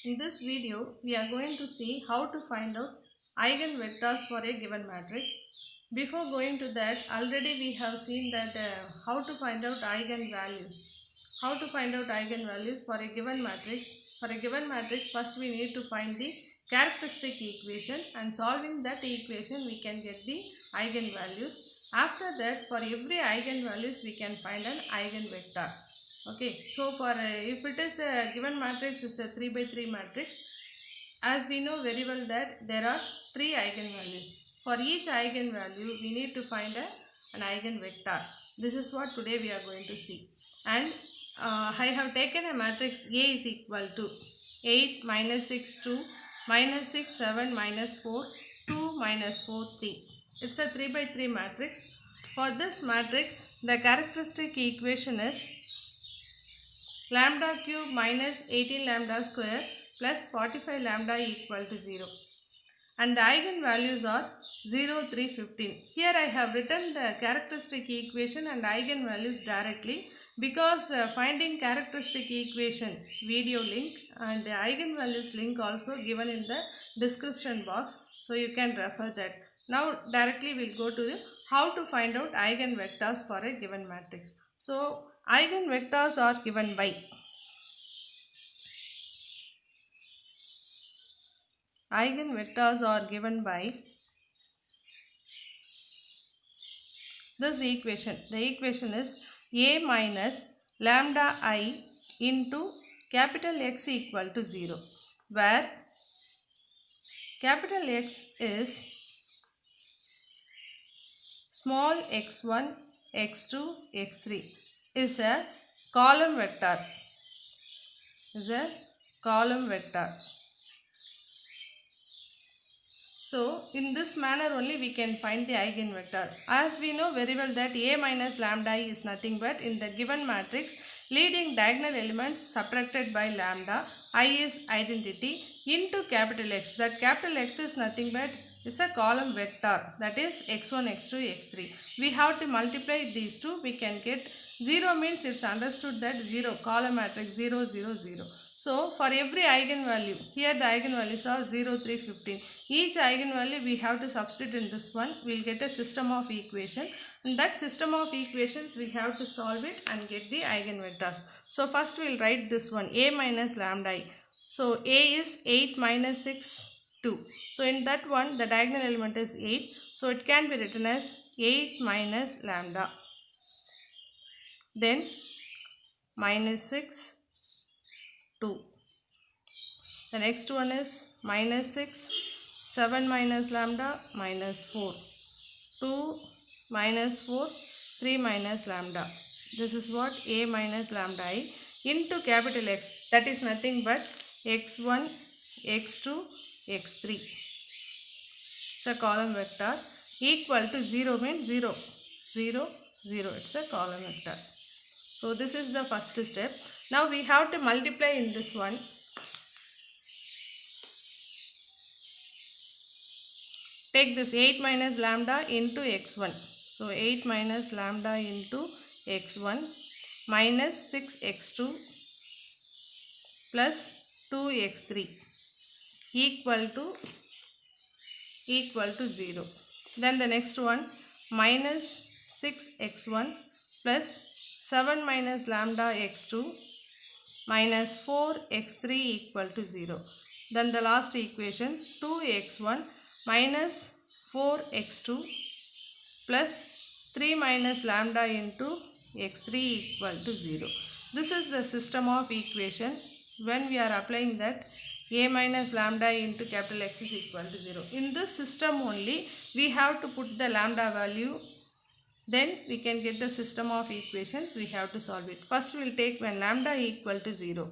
In this video, we are going to see how to find out eigenvectors for a given matrix. Before going to that, already we have seen that how to find out eigenvalues. How to find out eigenvalues for a given matrix. For a given matrix, first we need to find the characteristic equation, and solving that equation we can get the eigenvalues. After that, for every eigenvalues we can find an eigenvector. Okay, so for if it is a given matrix is a 3 by 3 matrix, as we know very well that there are 3 eigenvalues. For each eigenvalue we need to find an eigenvector. This is what today we are going to see. And I have taken a matrix A is equal to 8 minus 6 2 minus 6 7 minus 4 2 minus 4 3. It's a 3 by 3 matrix. For this matrix, the characteristic equation is lambda cube minus 18 lambda square plus 45 lambda equal to 0. And the eigenvalues are 0, 3, 15. Here I have written the characteristic equation and eigenvalues directly, because finding characteristic equation video link and the eigenvalues link also given in the description box. So you can refer that. Now directly we'll go to how to find out eigenvectors for a given matrix. So eigenvectors are given by this equation. The equation is A minus lambda I into capital X equal to 0, where capital X is small x1, x2, x3 is a column vector. So in this manner only we can find the eigenvector. As we know very well that A minus lambda I is nothing but in the given matrix leading diagonal elements subtracted by lambda I is identity into capital X. That capital X is nothing but is a column vector, that is x1, x2, x3. We have to multiply these two, we can get 0 means it's understood that 0, column matrix 0, 0, 0. So for every eigenvalue, here the eigenvalues are 0, 3, 15. Each eigenvalue we have to substitute in this one. We will get a system of equation. In that system of equations we have to solve it and get the eigenvectors. So first we will write this one, A minus lambda I. So A is 8 minus 6, 2. So in that one the diagonal element is 8. So it can be written as 8 minus lambda. Then minus 6, 2. The next one is minus 6, 7 minus lambda, minus 4. 2 minus 4, 3 minus lambda. This is what A minus lambda I into capital X. That is nothing but x1, x2, x3. It's a column vector equal to 0 means 0, 0, 0. It's a column vector. So this is the first step. Now we have to multiply in this one. Take this 8 minus lambda into x1. So 8 minus lambda into x1 minus 6x2 plus 2x3 equal to 0. Then the next one, minus 6x1 plus 7 minus lambda x2 minus 4x3 equal to 0. Then the last equation, 2x1 minus 4x2 plus 3 minus lambda into x3 equal to 0. This is the system of equation. When we are applying that, A minus lambda into capital X is equal to 0. In this system only we have to put the lambda value. Then we can get the system of equations. We have to solve it. First we will take when lambda equal to 0.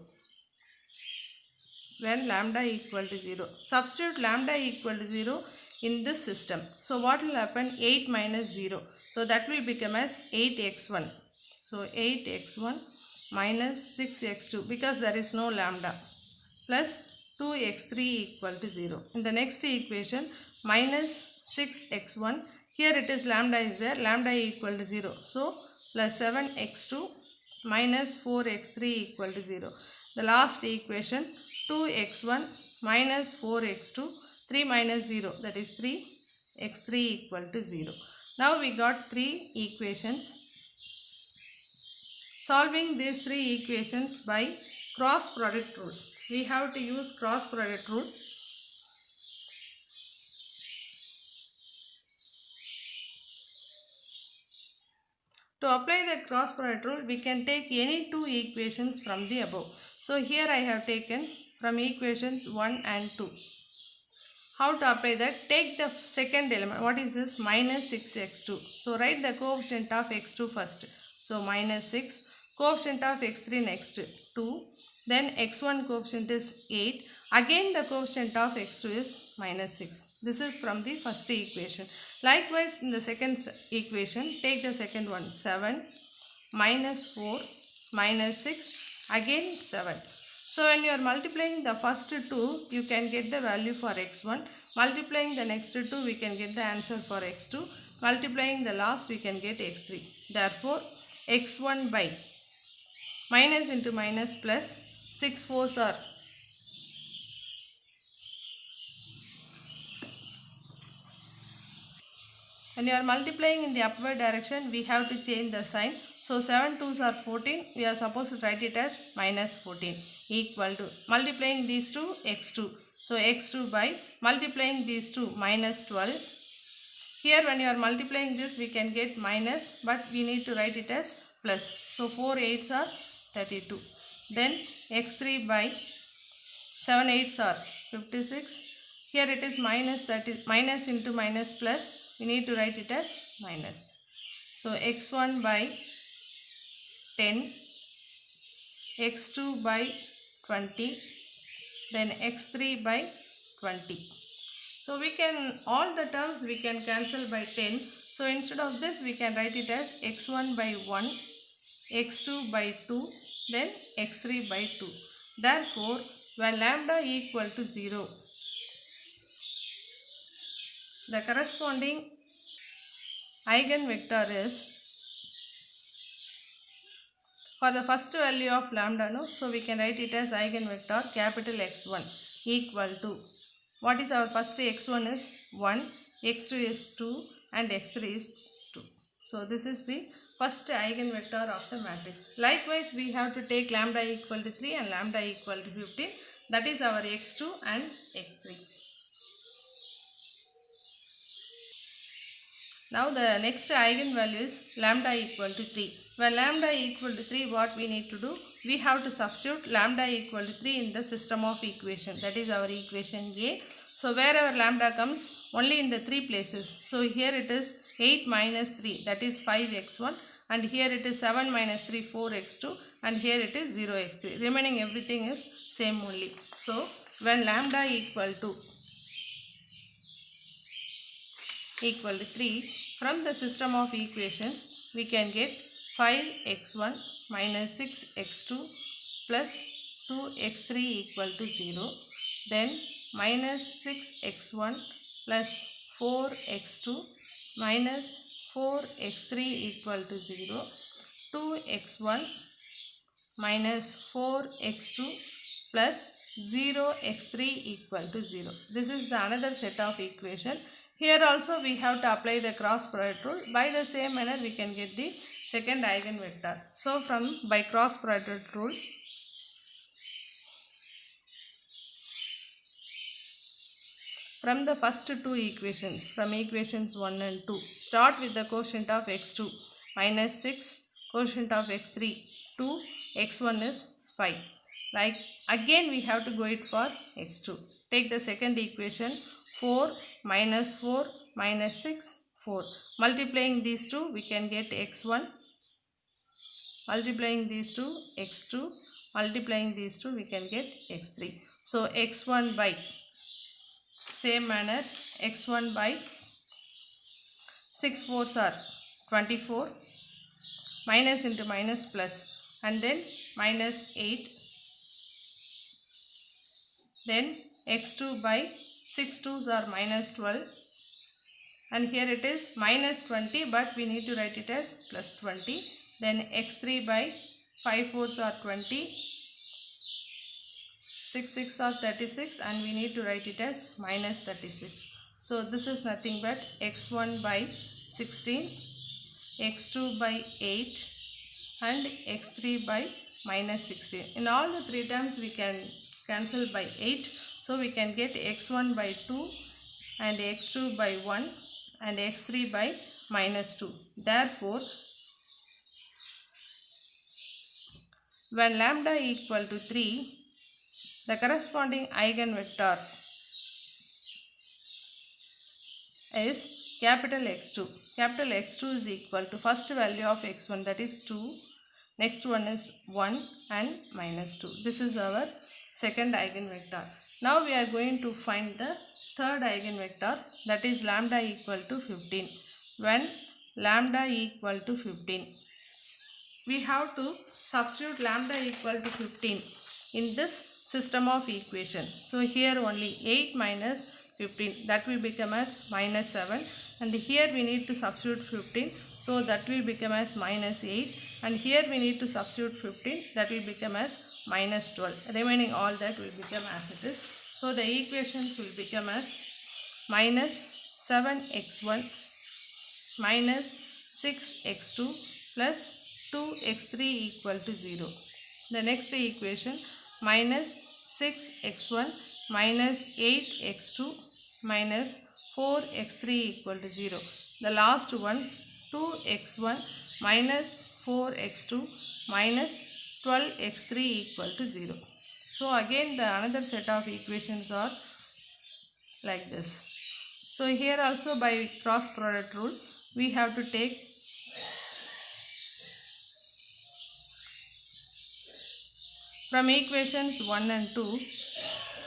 When lambda equal to 0. Substitute lambda equal to 0 in this system. So what will happen? 8 minus 0. So that will become as 8x1. So 8x1 minus 6x2 because there is no lambda plus 2x3 equal to 0. In the next equation, minus 6x1. Here it is lambda is there, lambda equal to 0. So plus 7x2 minus 4x3 equal to 0. The last equation, 2x1 minus 4x2, 3 minus 0, that is 3, x3 equal to 0. Now we got 3 equations. Solving these 3 equations by cross product rule. We have to use cross product rule. To apply the cross product rule, we can take any 2 equations from the above. So here I have taken from equations 1 and 2. How to apply that? Take the second element. What is this? Minus 6x2. So write the coefficient of x2 first. So minus 6. Coefficient of x3 next 2. Then x1 coefficient is 8. Again the coefficient of x2 is minus 6. This is from the first equation. Likewise in the second equation, take the second one. 7 minus 4 minus 6. Again 7. So when you are multiplying the first 2, you can get the value for x1. Multiplying the next 2, we can get the answer for x2. Multiplying the last, we can get x3. Therefore, x1 by minus into minus plus 6 4s are when you are multiplying in the upward direction, we have to change the sign. So 7 2s are 14. We are supposed to write it as minus 14 equal to multiplying these two x2. So x2 by multiplying these two minus 12. Here when you are multiplying this, we can get minus, but we need to write it as plus. So 4 8s are 32. Then x3 by 7 8s are 56. Here it is minus, that is minus into minus plus. We need to write it as minus. So x1 by 10, x2 by 20, then x3 by 20. So we can, all the terms we can cancel by 10. So instead of this, we can write it as x1 by 1, x2 by 2, then x3 by 2. Therefore, when lambda equal to 0, the corresponding eigenvector is, for the first value of lambda, no, so we can write it as eigenvector capital X1 equal to, what is our first x1 is 1, x2 is 2 and x3 is 2. So this is the first eigenvector of the matrix. Likewise, we have to take lambda equal to 3 and lambda equal to 15. That is our x2 and x3. Now the next eigenvalue is lambda equal to 3. When lambda equal to 3, what we need to do? We have to substitute lambda equal to 3 in the system of equation. That is our equation A. So wherever lambda comes, only in the 3 places. So here it is 8 minus 3, that is 5x1. And here it is 7 minus 3, 4x2. And here it is 0x3. Remaining everything is same only. So when lambda equal to 3, from the system of equations, we can get 5x1 minus 6x2 plus 2x3 equal to 0. Then minus 6x1 plus 4x2 minus 4x3 equal to 0. 2x1 minus 4x2 plus 0x3 equal to 0. This is the another set of equation. Here also we have to apply the cross product rule. By the same manner, we can get the second eigenvector. So by cross product rule, from the first two equations, from equations 1 and 2, start with the quotient of x2 minus 6, quotient of x3 2, x1 is 5. Like again we have to go it for x2. Take the second equation, 4 minus 4 minus 6, 4. Multiplying these two, we can get x1. Multiplying these two, x2. Multiplying these two, we can get x3. So x1 by, same manner, x1 by 6 4s are 24. Minus into minus plus. And then minus 8. Then x2 by 6 2s are minus 12. And here it is minus 20, but we need to write it as plus 20. Then x3 by 5 4s are 20. 6 6 are 36 and we need to write it as minus 36. So this is nothing but x1 by 16, x2 by 8 and x3 by minus 16. In all the three terms we can cancel by 8. So we can get x1 by 2 and x2 by 1 and x3 by minus 2. Therefore, when lambda equal to 3, the corresponding eigenvector is capital X2. Capital X2 is equal to first value of x1, that is 2. Next one is 1 and minus 2. This is our second eigenvector. Now we are going to find the third eigenvector, that is lambda equal to 15. When lambda equal to 15, we have to substitute lambda equal to 15 in this system of equation. So here only 8 minus 15, that will become as minus 7, and here we need to substitute 15, so that will become as minus 8, and here we need to substitute 15, that will become as minus 12. Remaining all that will become as it is. So the equations will become as minus 7x1 minus 6x2 plus 2x3 equal to 0. The next equation, minus 6x1 minus 8x2 minus 4x3 equal to 0. The last one, 2x1 minus 4x2 minus 12x3 equal to 0. So again the another set of equations are like this. So here also by cross product rule we have to take from equations 1 and 2,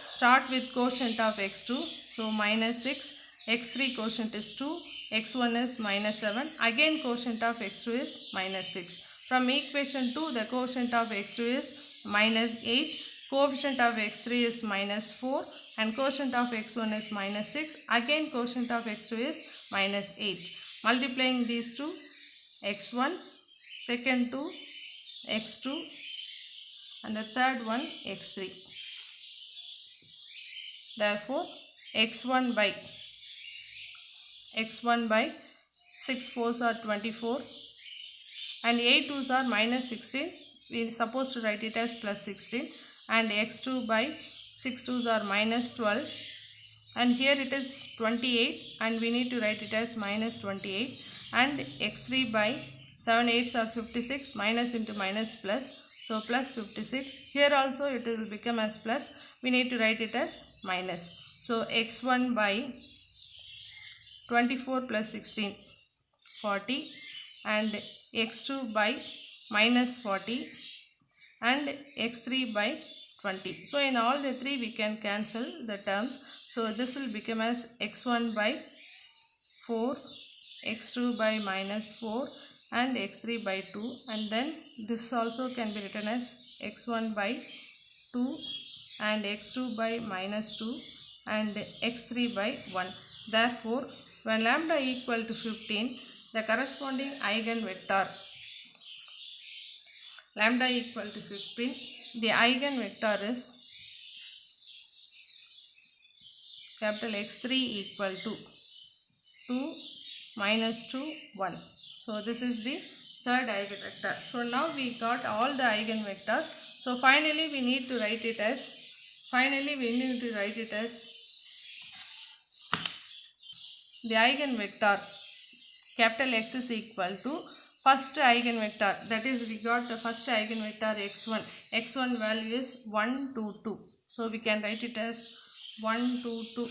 start with quotient of x2, so minus 6, x3 quotient is 2, x1 is minus 7, again quotient of x2 is minus 6. From equation 2, the quotient of x2 is minus 8, coefficient of x3 is minus 4 and quotient of x1 is minus 6, again quotient of x2 is minus 8. Multiplying these two, x1, second 2, x2, and the third one x3. Therefore, x1 by 6 4s are 24 and 8 2s are minus 16. We are supposed to write it as plus 16, and x2 by 6 2s are minus 12, and here it is 28 and we need to write it as minus 28, and x3 by 7 8s are 56, minus into minus plus. So plus 56, here also it will become as plus, we need to write it as minus. So x1 by 24 plus 16, 40, and x2 by minus 40 and x3 by 20. So in all the three we can cancel the terms. So this will become as x1 by 4, x2 by minus 4 and x3 by 2, and then this also can be written as x1 by 2 and x2 by minus 2 and x3 by 1. Therefore, when lambda equal to 15, the corresponding eigenvector lambda equal to 15, the eigenvector is capital X3 equal to 2 minus 2 1. So this is the third eigenvector. So now we got all the eigenvectors. So finally we need to write it as the eigenvector capital X is equal to first eigenvector, that is we got the first eigenvector x1. x1 value is 1 2 2. So we can write it as 1 2 2.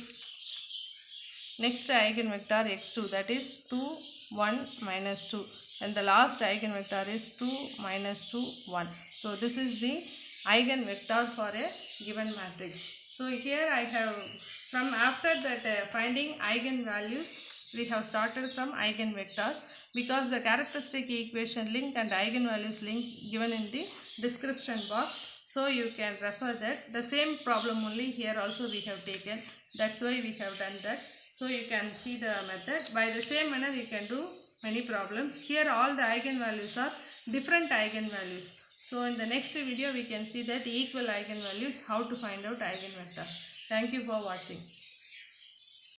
Next eigenvector x2, that is 2 1 minus 2, and the last eigenvector is 2 minus 2 1. So this is the eigenvector for a given matrix. So here I have, from after that finding eigenvalues, we have started from eigenvectors, because the characteristic equation link and eigenvalues link given in the description box. So you can refer that. The same problem only here also we have taken. That's why we have done that. So you can see the method. By the same manner you can do many problems. Here all the eigenvalues are different eigenvalues. So in the next video we can see that equal eigenvalues, how to find out eigenvectors. Thank you for watching.